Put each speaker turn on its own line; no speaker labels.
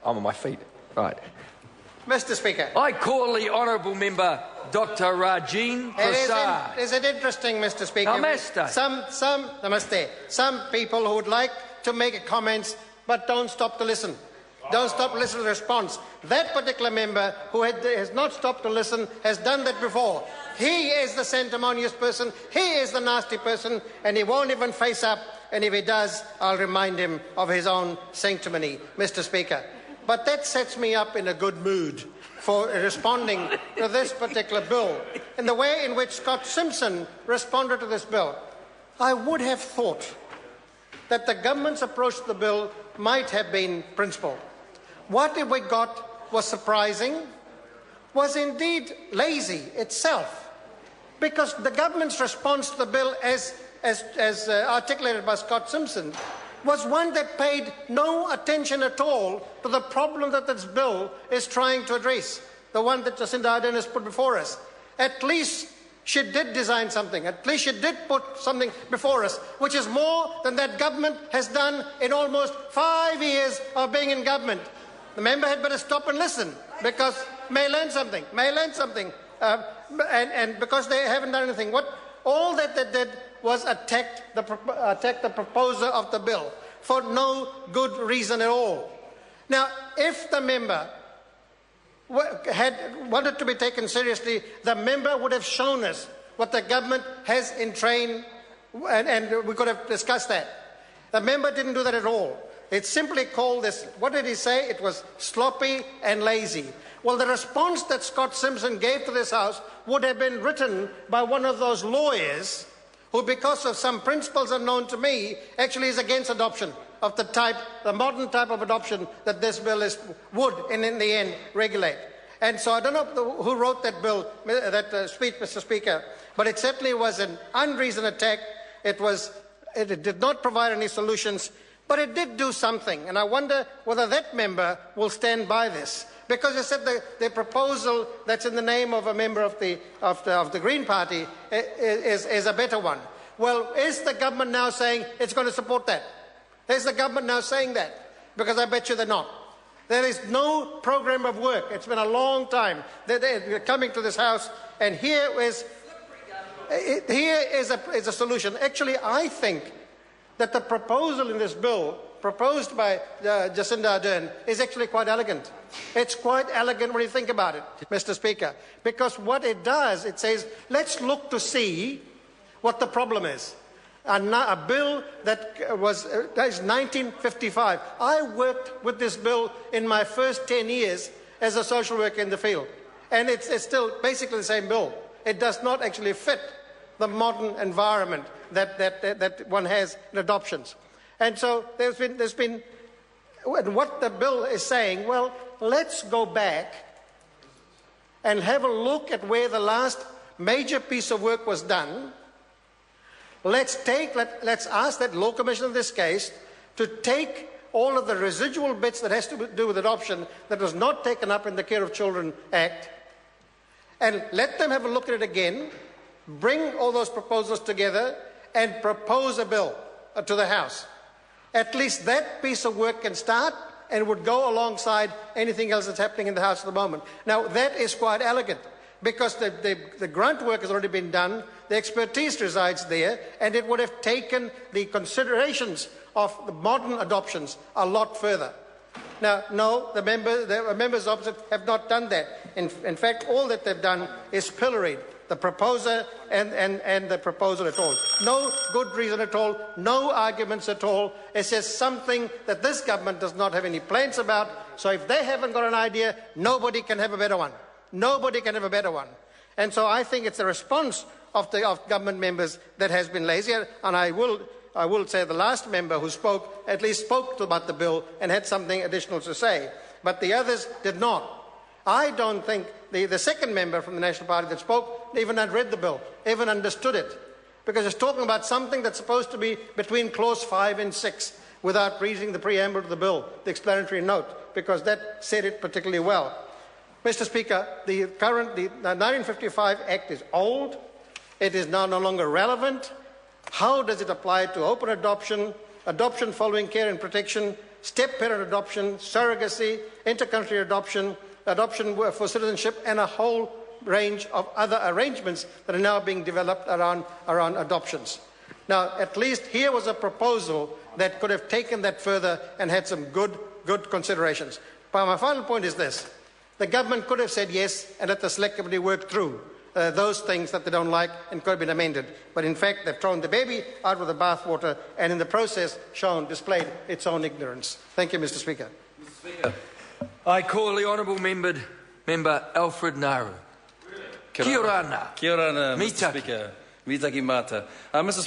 I'm on my feet. Right.
Mr. Speaker.
I call the honourable member Dr. Rajin Prasad.
Is it interesting, Mr. Speaker?
Namaste.
Some people who would like to make comments but don't stop to listen. Don't stop to listen to the response. That particular member who has not stopped to listen has done that before. He is the sanctimonious person, he is the nasty person, and he won't even face up, and if he does, I'll remind him of his own sanctimony, Mr. Speaker. But that sets me up in a good mood for responding to this particular bill. In the way in which Scott Simpson responded to this bill, I would have thought that the government's approach to the bill might have been principled. What we got was surprising, was indeed lazy itself, because the government's response to the bill, as articulated by Scott Simpson, was one that paid no attention at all to the problem that this bill is trying to address, the one that Jacinda Ardern has put before us. At least she did design something. At least she did put something before us, which is more than that government has done in almost 5 years of being in government. The member had better stop and listen, because may learn something, and because they haven't done anything. All that they did was attack the proposer of the bill for no good reason at all. Now, if the member had wanted to be taken seriously, the member would have shown us what the government has in train, and we could have discussed that. The member didn't do that at all. It simply called this, what did he say? It was sloppy and lazy. Well, the response that Scott Simpson gave to this House would have been written by one of those lawyers who, because of some principles unknown to me, actually is against adoption of the modern type of adoption that this bill would, in the end, regulate. And so I don't know who wrote that bill, that speech, Mr. Speaker, but it certainly was an unreasoned attack. It did not provide any solutions, but it did do something. And I wonder whether that member will stand by this. Because you said the proposal that's in the name of a member of the Green Party is a better one. Well, is the government now saying it's going to support that? Is the government now saying that? Because I bet you they're not. There is no program of work. It's been a long time. They're coming to this House, and here is a solution. Actually, I think that the proposal in this bill, proposed by Jacinda Ardern, is actually quite elegant. It's quite elegant when you think about it, Mr. Speaker, because what it does, it says, let's look to see what the problem is. A bill that is 1955. I worked with this bill in my first 10 years as a social worker in the field, and it's still basically the same bill. It does not actually fit the modern environment that one has in adoptions. And so there's been, and what the bill is saying, well, let's go back and have a look at where the last major piece of work was done. Let's ask that Law Commission in this case to take all of the residual bits that has to do with adoption that was not taken up in the Care of Children Act, and let them have a look at it again, bring all those proposals together and propose a bill to the House. At least that piece of work can start and would go alongside anything else that's happening in the House at the moment. Now, that is quite elegant, because the grunt work has already been done, the expertise resides there, and it would have taken the considerations of the modern adoptions a lot further. Now, no, the members opposite have not done that. In fact, all that they've done is pilloried the proposer and the proposal at all. No good reason at all, no arguments at all. It's just something that this government does not have any plans about. So if they haven't got an idea, nobody can have a better one. Nobody can have a better one. And so I think it's the response of government members that has been lazy. And I will say the last member who spoke at least spoke about the bill and had something additional to say. But the others did not. I don't think the second member from the National Party that spoke even had read the bill, even understood it, because it's talking about something that's supposed to be between clause 5 and 6 without reading the preamble to the bill, the explanatory note, because that said it particularly well. Mr. Speaker, the 1955 Act is old. It is now no longer relevant. How does it apply to open adoption, adoption following care and protection, step-parent adoption, surrogacy, intercountry adoption, adoption for citizenship, and a whole range of other arrangements that are now being developed around adoptions. Now, at least here was a proposal that could have taken that further and had some good considerations. But my final point is this. The government could have said yes and let the Select Committee work through those things that they don't like and could have been amended. But in fact, they've thrown the baby out with the bathwater and in the process displayed its own ignorance. Thank you, Mr. Speaker.
Mr. Speaker, I call the honourable member Alfred Naru. Kia ora.
Kia ora, Mr.
Mitaki.
Speaker. Mitaki mata. Mr.